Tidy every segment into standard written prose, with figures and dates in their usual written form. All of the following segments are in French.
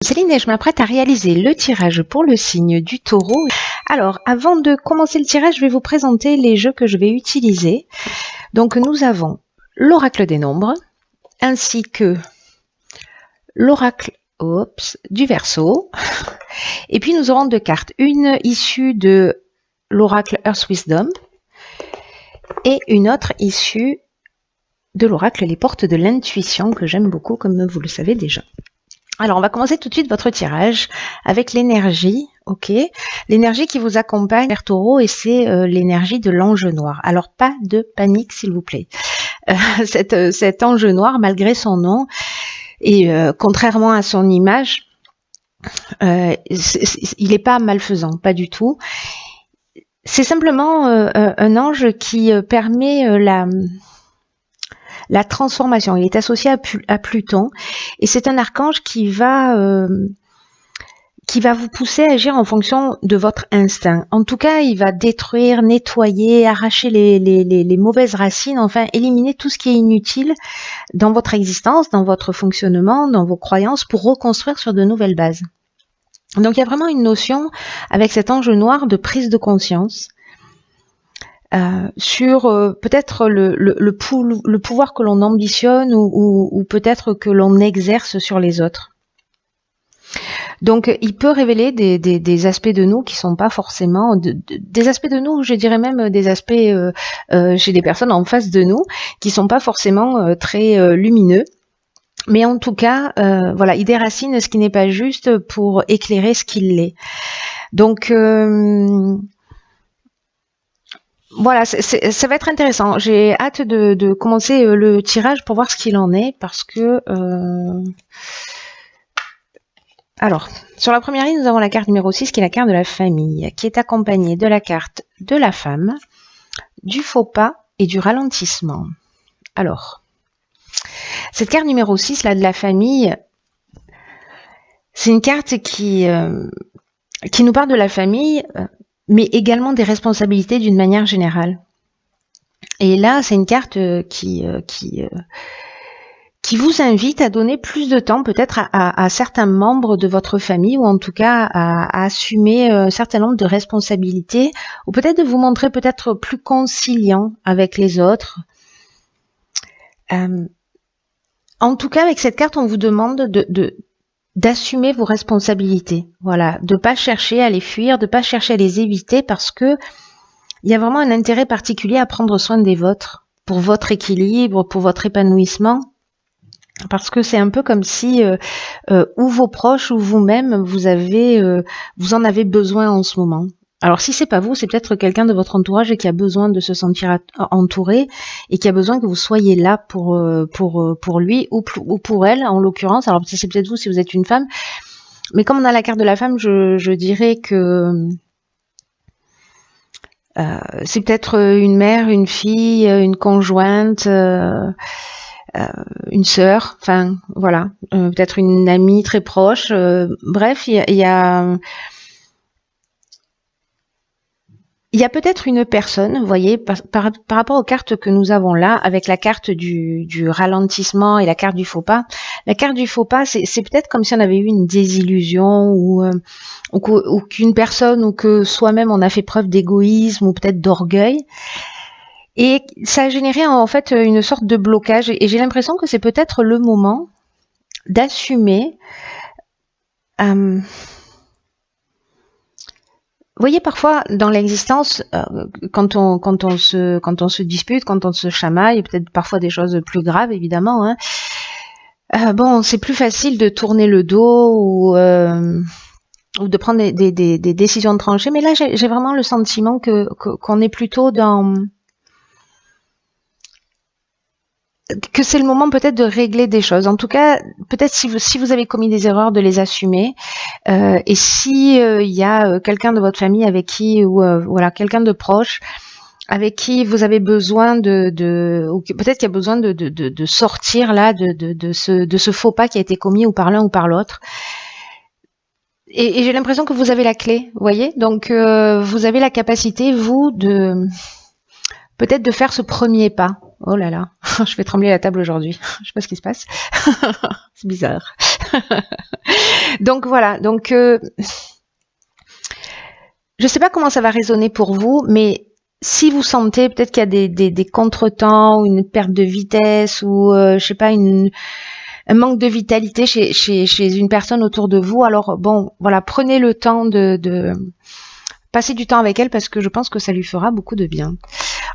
Céline et je m'apprête à réaliser le tirage pour le signe du Taureau. Alors, avant de commencer le tirage, je vais vous présenter les jeux que je vais utiliser. Donc, nous avons l'oracle des nombres, ainsi que l'oracle du Verseau. Et puis, nous aurons deux cartes. Une issue de l'oracle Earth Wisdom et une autre issue de l'oracle Les Portes de l'Intuition, que j'aime beaucoup, comme vous le savez déjà. Alors, on va commencer tout de suite votre tirage avec l'énergie, ok? L'énergie qui vous accompagne vers Taureau, et c'est l'énergie de l'ange noir. Alors, pas de panique, s'il vous plaît. Cet ange noir, malgré son nom, et contrairement à son image, il n'est pas malfaisant, pas du tout. C'est simplement un ange qui permet la transformation. Il est associé à Pluton et c'est un archange qui va vous pousser à agir en fonction de votre instinct. En tout cas, il va détruire, nettoyer, arracher les mauvaises racines, enfin éliminer tout ce qui est inutile dans votre existence, dans votre fonctionnement, dans vos croyances, pour reconstruire sur de nouvelles bases. Donc il y a vraiment une notion avec cet ange noir de prise de conscience. Sur peut-être le pouvoir que l'on ambitionne ou peut-être que l'on exerce sur les autres. Donc il peut révéler des aspects de nous qui sont pas forcément des aspects de nous, je dirais même des aspects chez des personnes en face de nous qui sont pas forcément très lumineux. Mais en tout cas, voilà, il déracine ce qui n'est pas juste pour éclairer ce qu'il l'est. Donc voilà, ça va être intéressant. J'ai hâte de commencer le tirage pour voir ce qu'il en est, parce que... Alors, sur la première ligne, nous avons la carte numéro 6, qui est la carte de la famille, qui est accompagnée de la carte de la femme, du faux pas et du ralentissement. Alors, cette carte numéro 6, là, de la famille, c'est une carte qui nous parle de la famille, mais également des responsabilités d'une manière générale. Et là, c'est une carte qui vous invite à donner plus de temps peut-être à certains membres de votre famille, ou en tout cas à assumer un certain nombre de responsabilités, ou peut-être de vous montrer peut-être plus conciliant avec les autres. En tout cas, avec cette carte, on vous demande d'assumer vos responsabilités, voilà, de pas chercher à les fuir, de pas chercher à les éviter, parce que il y a vraiment un intérêt particulier à prendre soin des vôtres, pour votre équilibre, pour votre épanouissement, parce que c'est un peu comme si ou vos proches ou vous-même vous en avez besoin en ce moment. Alors si c'est pas vous, c'est peut-être quelqu'un de votre entourage qui a besoin de se sentir entouré et qui a besoin que vous soyez là pour lui ou pour elle en l'occurrence. Alors c'est peut-être vous si vous êtes une femme, mais comme on a la carte de la femme, je dirais que c'est peut-être une mère, une fille, une conjointe, une sœur, enfin voilà, peut-être une amie très proche. Bref, il y a peut-être une personne, vous voyez, par rapport aux cartes que nous avons là, avec la carte du ralentissement et la carte du faux pas. La carte du faux pas, c'est peut-être comme si on avait eu une désillusion ou qu'une personne ou que soi-même on a fait preuve d'égoïsme ou peut-être d'orgueil. Et ça a généré en fait une sorte de blocage. Et j'ai l'impression que c'est peut-être le moment d'assumer... Vous voyez, parfois dans l'existence, quand on se dispute, quand on se chamaille, peut-être parfois des choses plus graves évidemment, hein, bon, c'est plus facile de tourner le dos ou de prendre des décisions tranchées. Mais là, j'ai vraiment le sentiment qu'on est plutôt dans... que c'est le moment peut-être de régler des choses. En tout cas, peut-être si vous avez commis des erreurs, de les assumer. Et si il y a quelqu'un de votre famille avec qui, ou voilà, quelqu'un de proche avec qui vous avez besoin ou peut-être qu'il y a besoin de sortir là de ce faux pas qui a été commis ou par l'un ou par l'autre. Et j'ai l'impression que vous avez la clé, vous voyez. Donc vous avez la capacité, vous, peut-être de faire ce premier pas. Oh là là, je vais trembler la table aujourd'hui. Je sais pas ce qui se passe. C'est bizarre. Donc voilà, donc je sais pas comment ça va résonner pour vous, mais si vous sentez peut-être qu'il y a des contretemps ou une perte de vitesse ou je sais pas un manque de vitalité chez une personne autour de vous, alors bon, voilà, prenez le temps de passer du temps avec elle parce que je pense que ça lui fera beaucoup de bien.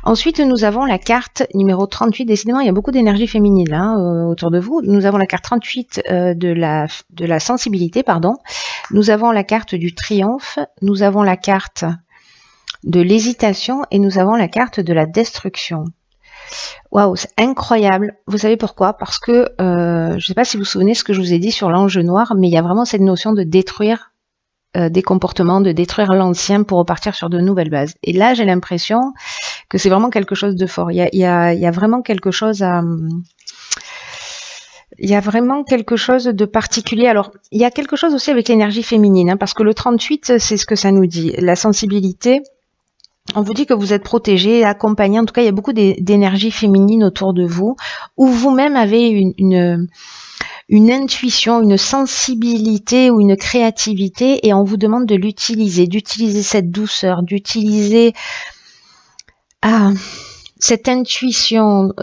Ensuite, nous avons la carte numéro 38. Décidément, il y a beaucoup d'énergie féminine là, autour de vous. Nous avons la carte 38 de la sensibilité, pardon. Nous avons la carte du triomphe. Nous avons la carte de l'hésitation et nous avons la carte de la destruction. Waouh, c'est incroyable. Vous savez pourquoi? Parce que je ne sais pas si vous vous souvenez ce que je vous ai dit sur l'ange noir, mais il y a vraiment cette notion de détruire des comportements, de détruire l'ancien pour repartir sur de nouvelles bases. Et là, j'ai l'impression que c'est vraiment quelque chose de fort. Il y a vraiment quelque chose à... Il y a vraiment quelque chose de particulier. Alors, il y a quelque chose aussi avec l'énergie féminine, hein, parce que le 38, c'est ce que ça nous dit. La sensibilité, on vous dit que vous êtes protégé, accompagné. En tout cas, il y a beaucoup d'énergie féminine autour de vous, où vous-même avez une intuition, une sensibilité ou une créativité et on vous demande de l'utiliser, d'utiliser cette douceur, d'utiliser cette intuition,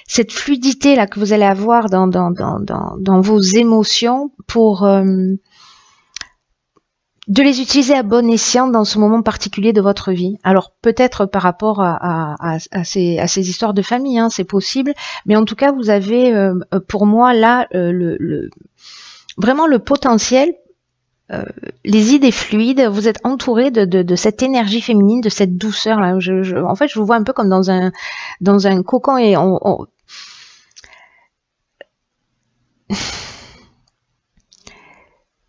cette fluidité là que vous allez avoir dans vos émotions pour de les utiliser à bon escient dans ce moment particulier de votre vie. Alors peut-être par rapport à ces histoires de famille, hein, c'est possible, mais en tout cas vous avez pour moi là vraiment le potentiel, les idées fluides, vous êtes entouré de cette énergie féminine, de cette douceur là. En fait, je vous vois un peu comme dans un cocon et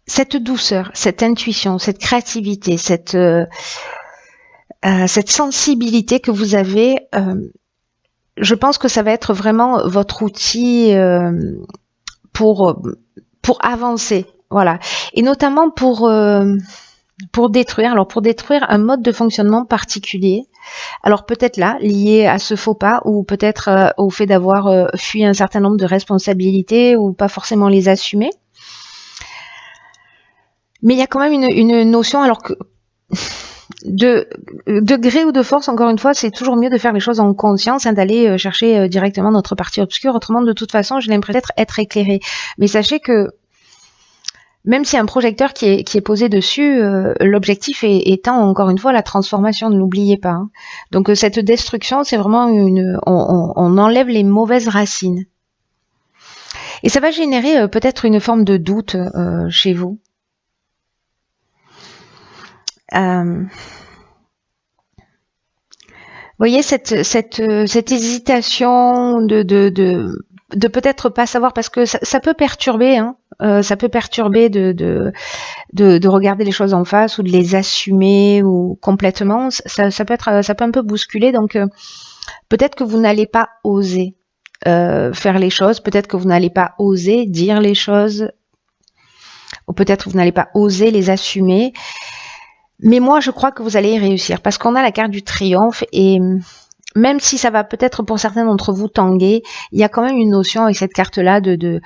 cette douceur, cette intuition, cette créativité, cette sensibilité que vous avez, je pense que ça va être vraiment votre outil pour avancer, voilà, et notamment pour détruire. Alors pour détruire un mode de fonctionnement particulier. Alors peut-être là, lié à ce faux pas, ou peut-être au fait d'avoir fui un certain nombre de responsabilités ou pas forcément les assumer. Mais il y a quand même une notion, alors que de gré ou de force, encore une fois, c'est toujours mieux de faire les choses en conscience, hein, d'aller chercher directement notre partie obscure. Autrement, de toute façon, j'ai l'impression d'être éclairé. Mais sachez que même s'il y a un projecteur qui est posé dessus, l'objectif étant encore une fois la transformation, ne l'oubliez pas. Hein. Donc cette destruction, c'est vraiment on enlève les mauvaises racines. Et ça va générer peut-être une forme de doute chez vous. Vous voyez cette hésitation de peut-être pas savoir, parce que ça peut perturber, hein, ça peut perturber de regarder les choses en face ou de les assumer ou complètement. Ça peut un peu bousculer. Donc peut-être que vous n'allez pas oser faire les choses, peut-être que vous n'allez pas oser dire les choses, ou peut-être que vous n'allez pas oser les assumer. Mais moi, je crois que vous allez y réussir parce qu'on a la carte du triomphe et même si ça va peut-être pour certains d'entre vous tanguer, il y a quand même une notion avec cette carte-là de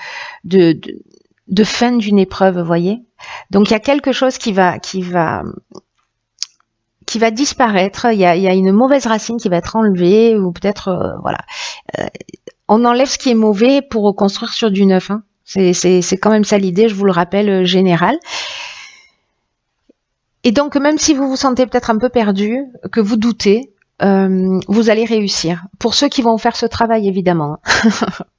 fin d'une épreuve, vous voyez. Donc il y a quelque chose qui va disparaître. Il y a une mauvaise racine qui va être enlevée, ou peut-être voilà. On enlève ce qui est mauvais pour reconstruire sur du neuf. Hein. C'est quand même ça l'idée, je vous le rappelle, générale. Et donc, même si vous vous sentez peut-être un peu perdu, que vous doutez, vous allez réussir. Pour ceux qui vont faire ce travail, évidemment.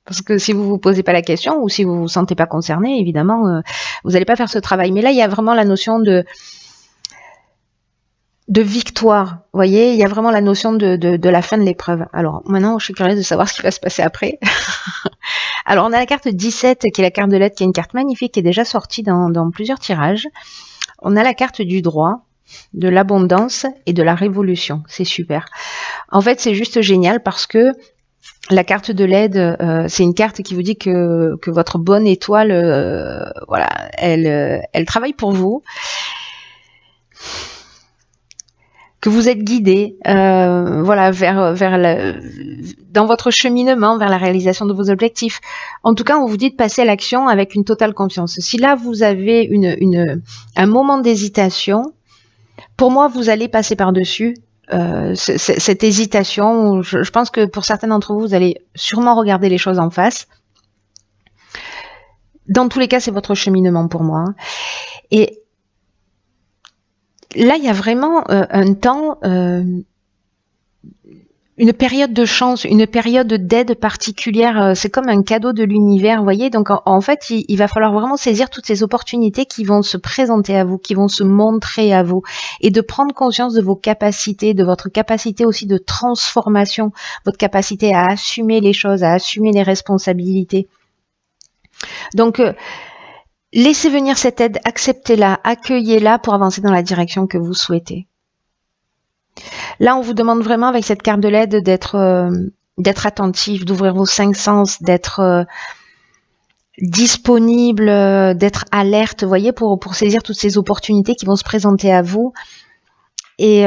Parce que si vous vous posez pas la question, ou si vous vous sentez pas concerné, évidemment, vous n'allez pas faire ce travail. Mais là, il y a vraiment la notion de victoire. Vous voyez, il y a vraiment la notion de la fin de l'épreuve. Alors, maintenant, je suis curieuse de savoir ce qui va se passer après. Alors, on a la carte 17, qui est la carte de l'aide, qui est une carte magnifique, qui est déjà sortie dans plusieurs tirages. On a la carte du droit, de l'abondance et de la révolution. C'est super. En fait, c'est juste génial parce que la carte de l'aide, c'est une carte qui vous dit que votre bonne étoile, voilà, elle travaille pour vous. que vous êtes guidé, voilà, dans votre cheminement vers la réalisation de vos objectifs. En tout cas, on vous dit de passer à l'action avec une totale confiance. Si là vous avez un moment d'hésitation, pour moi, vous allez passer par-dessus cette hésitation. Je pense que pour certains d'entre vous, vous allez sûrement regarder les choses en face. Dans tous les cas, c'est votre cheminement pour moi. Et là, il y a vraiment un temps, une période de chance, une période d'aide particulière. C'est comme un cadeau de l'univers, vous voyez. Donc, en fait, il va falloir vraiment saisir toutes ces opportunités qui vont se présenter à vous, qui vont se montrer à vous, et de prendre conscience de vos capacités, de votre capacité aussi de transformation, votre capacité à assumer les choses, à assumer les responsabilités. Donc, laissez venir cette aide, acceptez-la, accueillez-la pour avancer dans la direction que vous souhaitez. Là, on vous demande vraiment avec cette carte de l'aide d'être attentif, d'ouvrir vos 5 sens, d'être disponible, d'être alerte, vous voyez, pour saisir toutes ces opportunités qui vont se présenter à vous et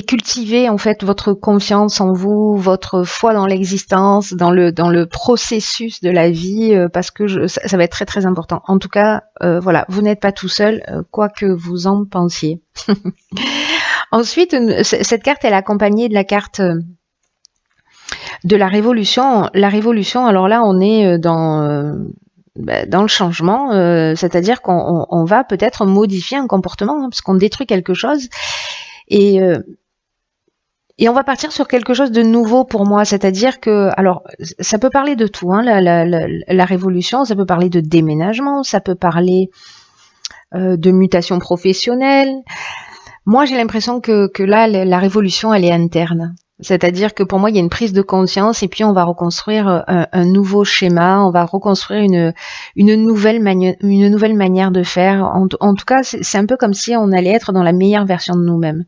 cultiver en fait votre confiance en vous, votre foi dans l'existence, dans le processus de la vie, parce que ça va être très très important. En tout cas, voilà, vous n'êtes pas tout seul, quoi que vous en pensiez. Ensuite, cette carte, elle est accompagnée de la carte de la révolution. La révolution, alors là, on est dans le changement, c'est-à-dire qu'on va peut-être modifier un comportement, hein, parce qu'on détruit quelque chose, et on va partir sur quelque chose de nouveau pour moi, c'est-à-dire que, alors, ça peut parler de tout, hein, la révolution, ça peut parler de déménagement, ça peut parler de mutation professionnelle. Moi, j'ai l'impression que là, la révolution, elle est interne. C'est-à-dire que pour moi, il y a une prise de conscience et puis on va reconstruire un nouveau schéma, on va reconstruire une nouvelle manière de faire. En tout cas, c'est un peu comme si on allait être dans la meilleure version de nous-mêmes.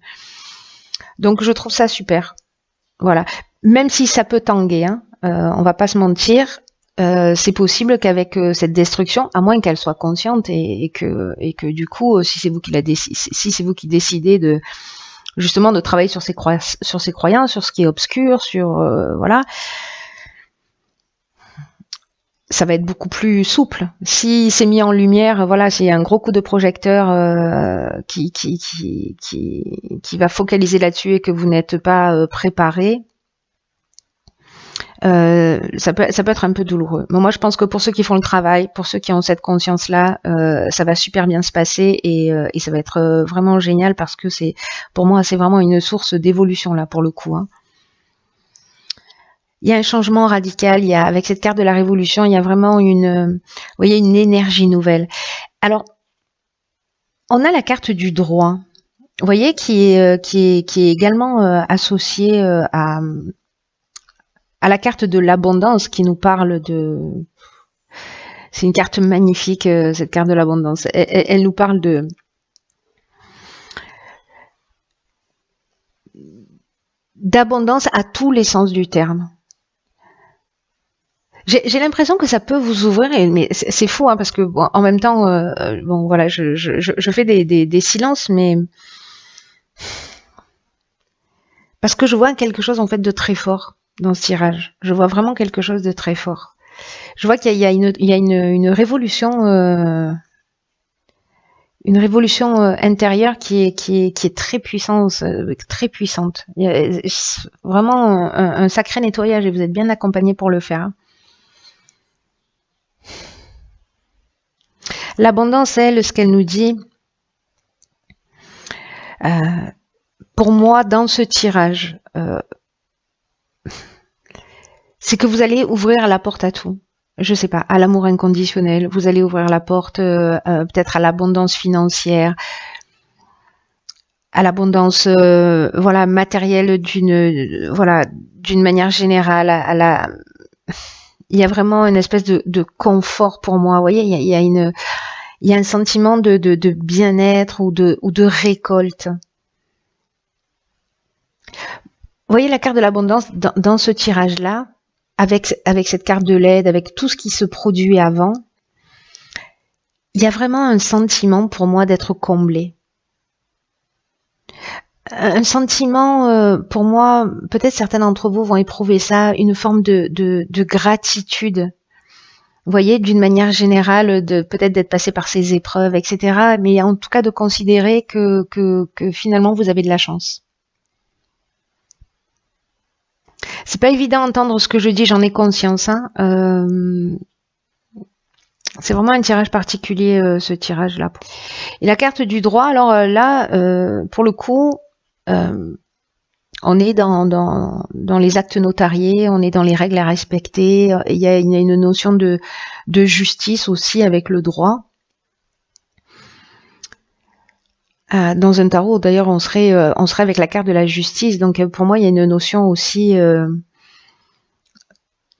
Donc, je trouve ça super. Voilà. Même si ça peut tanguer, hein, on va pas se mentir. C'est possible qu'avec cette destruction, à moins qu'elle soit consciente et que du coup, si c'est vous qui décidez de justement de travailler sur ses croyances, sur ce qui est obscur, voilà, ça va être beaucoup plus souple. Si c'est mis en lumière, voilà, s'il y a un gros coup de projecteur qui va focaliser là-dessus et que vous n'êtes pas préparé. Ça peut être un peu douloureux. Mais moi, je pense que pour ceux qui font le travail, pour ceux qui ont cette conscience-là, ça va super bien se passer et ça va être vraiment génial parce que pour moi, c'est vraiment une source d'évolution là pour le coup. Hein. Il y a un changement radical. Avec cette carte de la révolution, il y a vraiment vous voyez, une énergie nouvelle. Alors, on a la carte du droit. Vous voyez, qui est également associée à la carte de l'abondance qui nous parle de... C'est une carte magnifique, cette carte de l'abondance. Elle nous parle d'abondance à tous les sens du terme. J'ai l'impression que ça peut vous ouvrir, mais c'est fou, hein, parce que bon, en même temps, bon voilà, je fais des silences, mais parce que je vois quelque chose en fait de très fort dans ce tirage. Je vois vraiment quelque chose de très fort. Je vois qu'il y a une révolution, intérieure qui est très puissante, très puissante. Il y a vraiment un sacré nettoyage et vous êtes bien accompagné pour le faire. L'abondance, elle, ce qu'elle nous dit, pour moi, dans ce tirage, c'est que vous allez ouvrir la porte à tout. Je sais pas, à l'amour inconditionnel. Vous allez ouvrir la porte peut-être à l'abondance financière, à l'abondance voilà matérielle d'une manière générale. Il y a vraiment une espèce de confort pour moi. Vous voyez, il y a un sentiment de bien-être ou de récolte. Vous voyez la carte de l'abondance dans ce tirage-là, avec cette carte de l'aide, avec tout ce qui se produit avant, il y a vraiment un sentiment pour moi d'être comblé. un sentiment, pour moi, peut-être certains d'entre vous vont éprouver ça, une forme de gratitude. Vous voyez, d'une manière générale, peut-être d'être passé par ces épreuves, etc. Mais en tout cas de considérer que finalement vous avez de la chance. C'est pas évident d'entendre ce que je dis, j'en ai conscience. Hein. C'est vraiment un tirage particulier, ce tirage-là. Et la carte du droit, alors là, pour le coup, on est dans les actes notariés, on est dans les règles à respecter. Il y a une notion de justice aussi avec le droit. Dans un tarot, d'ailleurs, on serait avec la carte de la justice. Donc, pour moi, il y a une notion aussi,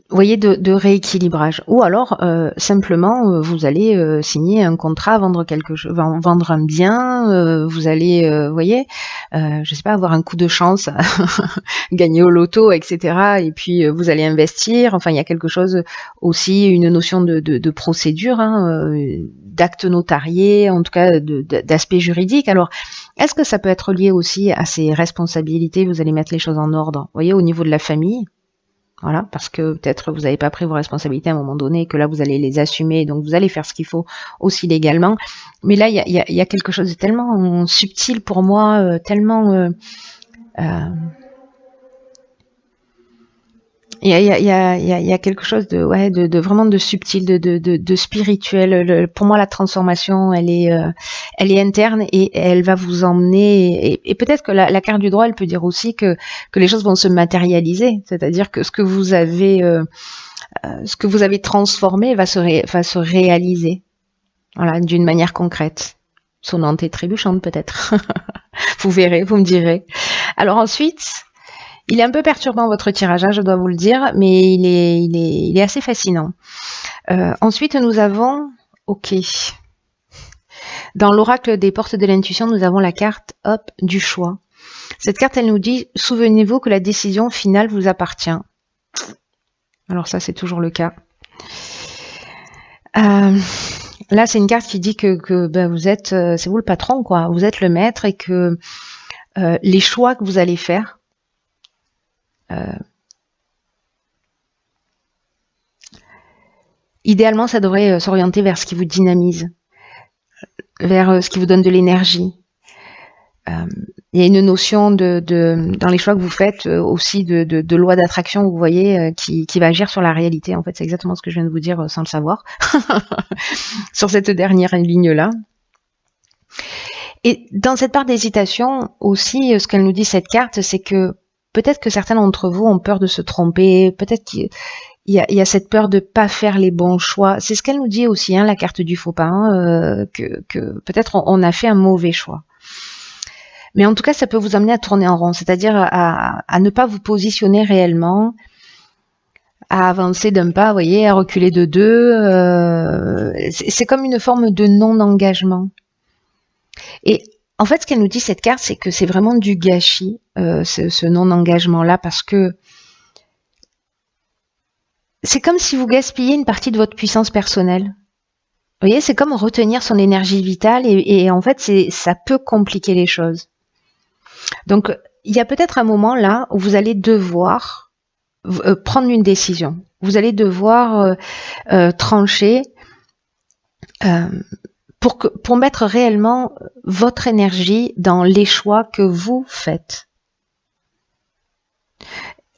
vous voyez, de rééquilibrage. Ou alors, simplement, vous allez signer un contrat, vendre quelque chose, vendre un bien. Vous allez, vous voyez, je sais pas, avoir un coup de chance, gagner au loto, etc. Et puis, vous allez investir. Enfin, il y a quelque chose aussi, une notion de procédure, hein, d'acte notarié, en tout cas d'aspect juridique. Alors, est-ce que ça peut être lié aussi à ces responsabilités? Vous allez mettre les choses en ordre, vous voyez, au niveau de la famille. Voilà, parce que peut-être vous n'avez pas pris vos responsabilités à un moment donné, que là vous allez les assumer, donc vous allez faire ce qu'il faut aussi légalement. Mais là, il y a quelque chose de tellement subtil pour moi, tellement... il y a quelque chose de vraiment de subtil, de spirituel. Pour moi, la transformation, elle est interne et elle va vous emmener. Et peut-être que la carte du droit, elle peut dire aussi que les choses vont se matérialiser, c'est-à-dire que ce que vous avez transformé va se réaliser, voilà, d'une manière concrète, sonnante et trébuchante peut-être. Vous verrez, vous me direz. Alors ensuite. Il est un peu perturbant votre tirage, je dois vous le dire, mais il est assez fascinant. Ensuite, nous avons, ok, dans l'oracle des portes de l'intuition, nous avons la carte, hop, du choix. Cette carte, elle nous dit, souvenez-vous que la décision finale vous appartient. Alors ça, c'est toujours le cas. Là, c'est une carte qui dit que ben, vous êtes, c'est vous le patron, quoi. Vous êtes le maître et que les choix que vous allez faire, idéalement, ça devrait s'orienter vers ce qui vous dynamise, vers ce qui vous donne de l'énergie. Il y a une notion dans les choix que vous faites aussi de loi d'attraction, vous voyez, qui va agir sur la réalité. En fait, c'est exactement ce que je viens de vous dire sans le savoir, sur cette dernière ligne-là. Et dans cette part d'hésitation aussi, ce qu'elle nous dit, cette carte, c'est que peut-être que certains d'entre vous ont peur de se tromper, peut-être qu'il y a cette peur de pas faire les bons choix. C'est ce qu'elle nous dit aussi, hein, la carte du faux pas, hein, que peut-être on a fait un mauvais choix. Mais en tout cas, ça peut vous amener à tourner en rond, c'est-à-dire à ne pas vous positionner réellement, à avancer d'un pas, vous voyez, à reculer de deux. C'est comme une forme de non-engagement. Et en fait, ce qu'elle nous dit, cette carte, c'est que c'est vraiment du gâchis, ce non-engagement-là, parce que c'est comme si vous gaspilliez une partie de votre puissance personnelle. Vous voyez, c'est comme retenir son énergie vitale et en fait, ça peut compliquer les choses. Donc, il y a peut-être un moment là où vous allez devoir prendre une décision. Vous allez devoir trancher pour mettre réellement votre énergie dans les choix que vous faites.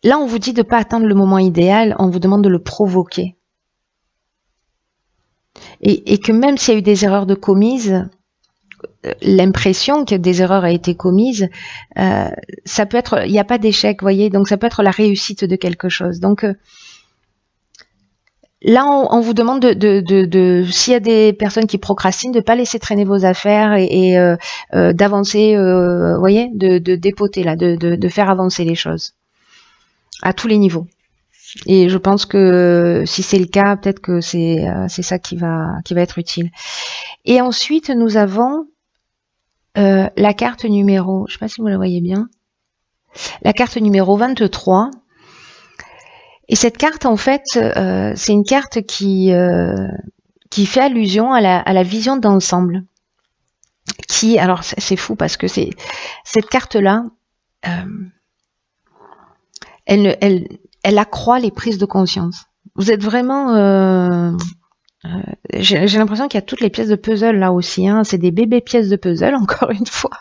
Là, on vous dit de ne pas attendre le moment idéal, on vous demande de le provoquer. Et que même s'il y a eu des erreurs commises, l'impression que des erreurs a été commises, ça peut être, il n'y a pas d'échec, vous voyez, donc ça peut être la réussite de quelque chose. Donc là, on vous demande s'il y a des personnes qui procrastinent, de ne pas laisser traîner vos affaires et d'avancer, vous voyez, de dépoter là, de faire avancer les choses à tous les niveaux. Et je pense que si c'est le cas, peut-être que c'est ça qui va être utile. Et ensuite, nous avons la carte numéro, je ne sais pas si vous la voyez bien, la carte numéro 23. Et cette carte, en fait, c'est une carte qui fait allusion à la vision d'ensemble. qui, alors c'est fou parce que cette carte-là, elle accroît les prises de conscience. Vous êtes vraiment... j'ai l'impression qu'il y a toutes les pièces de puzzle là aussi, hein. C'est des bébés pièces de puzzle, encore une fois.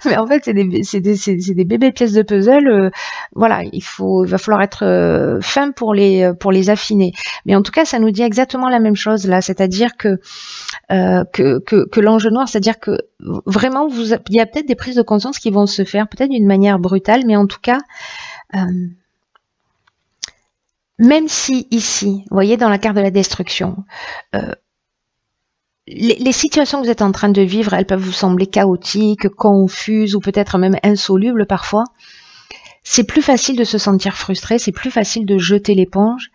Mais en fait, c'est des bébés pièces de puzzle. Voilà, il va falloir être fin pour les affiner. Mais en tout cas, ça nous dit exactement la même chose là, c'est-à-dire que l'enjeu noir, c'est-à-dire que vraiment, il y a peut-être des prises de conscience qui vont se faire, peut-être d'une manière brutale, mais en tout cas, même si ici, vous voyez, dans la carte de la destruction, les situations que vous êtes en train de vivre, elles peuvent vous sembler chaotiques, confuses ou peut-être même insolubles parfois. C'est plus facile de se sentir frustré, c'est plus facile de jeter l'éponge.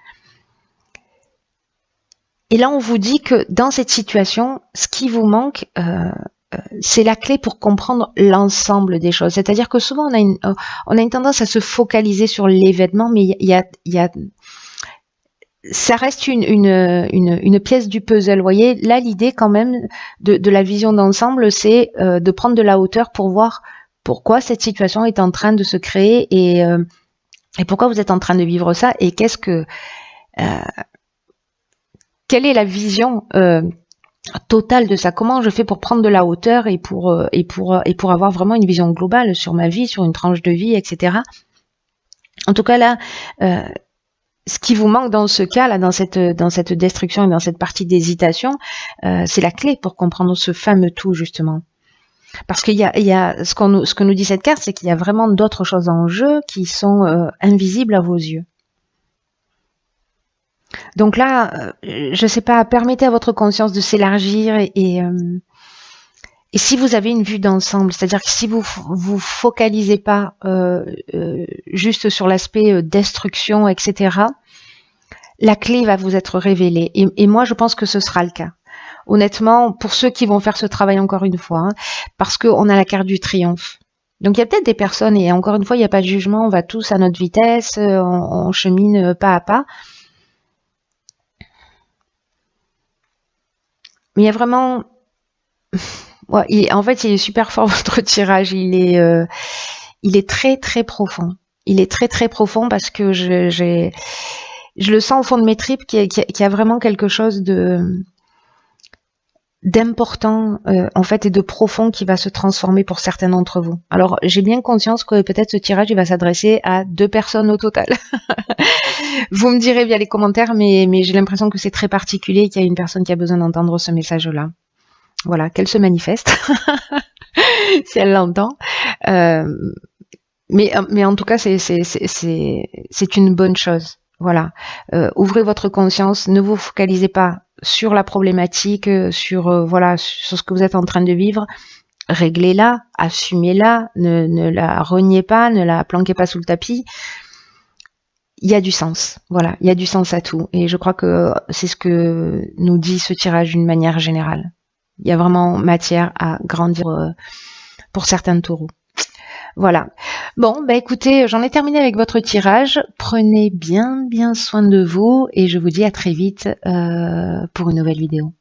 Et là, on vous dit que dans cette situation, ce qui vous manque, c'est la clé pour comprendre l'ensemble des choses. C'est-à-dire que souvent, on a une tendance à se focaliser sur l'événement, mais ça reste une pièce du puzzle. Vous voyez, là, l'idée quand même de la vision d'ensemble, c'est de prendre de la hauteur pour voir pourquoi cette situation est en train de se créer et pourquoi vous êtes en train de vivre ça et quelle est la vision totale de ça. Comment je fais pour prendre de la hauteur et pour avoir vraiment une vision globale sur ma vie, sur une tranche de vie, etc. En tout cas là, ce qui vous manque dans ce cas là, dans cette destruction et dans cette partie d'hésitation, c'est la clé pour comprendre ce fameux tout justement. Parce qu'il y a ce que nous dit cette carte, c'est qu'il y a vraiment d'autres choses en jeu qui sont invisibles à vos yeux. Donc là, je sais pas, permettez à votre conscience de s'élargir et si vous avez une vue d'ensemble, c'est-à-dire que si vous focalisez pas juste sur l'aspect destruction, etc., la clé va vous être révélée. Et moi, je pense que ce sera le cas. Honnêtement, pour ceux qui vont faire ce travail encore une fois, hein, parce qu'on a la carte du triomphe. Donc il y a peut-être des personnes, et encore une fois, il n'y a pas de jugement, on va tous à notre vitesse, on chemine pas à pas. Mais il y a vraiment... Ouais, en fait, il est super fort votre tirage. Il est très très profond. Il est très très profond parce que je le sens au fond de mes tripes qu'il y a vraiment quelque chose d'important en fait et de profond qui va se transformer pour certains d'entre vous. Alors j'ai bien conscience que peut-être ce tirage il va s'adresser à 2 personnes au total. Vous me direz via les commentaires, mais j'ai l'impression que c'est très particulier et qu'il y a une personne qui a besoin d'entendre ce message-là. Voilà, qu'elle se manifeste si elle l'entend. Mais en tout cas, c'est une bonne chose. Voilà, ouvrez votre conscience, ne vous focalisez pas sur la problématique, sur ce que vous êtes en train de vivre. Réglez-la, assumez-la, ne la reniez pas, ne la planquez pas sous le tapis. Il y a du sens, voilà, il y a du sens à tout. Et je crois que c'est ce que nous dit ce tirage d'une manière générale. Il y a vraiment matière à grandir pour certains taureaux. Voilà. Bon, bah écoutez, j'en ai terminé avec votre tirage. Prenez bien soin de vous et je vous dis à très vite pour une nouvelle vidéo.